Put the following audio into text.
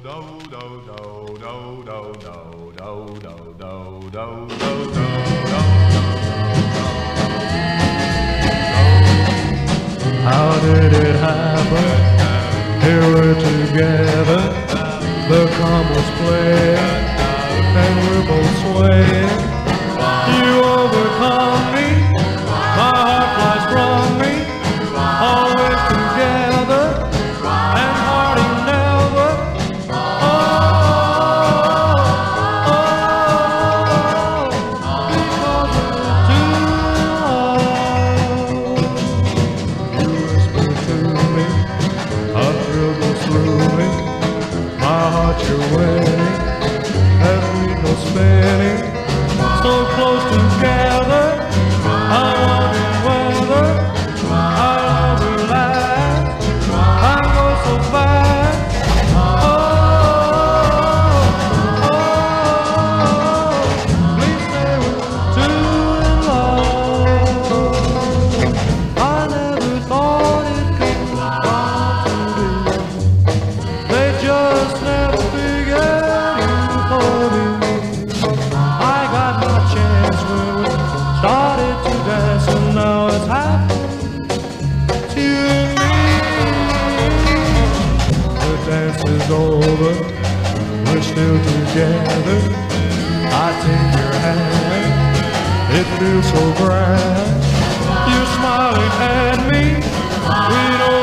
How did it happen? Here we're together. The calm was playing, and we're both swaying. You overcome me, my heart flies from me. Always together, and parting never. Oh, because we're too low. You whisper to me, a thrill goes through me. My heart you're winning, as we go spinning. So close together, I'm wondering whether our love will last. I go so fast. Oh, oh, please stay with two in love. I never thought it could come to this. They just never figured you for me. I got my chance when we started to dance, and now it's happened to you and me. The dance is over, we're still together. I take your hand, it feels so grand. You're smiling at me, we know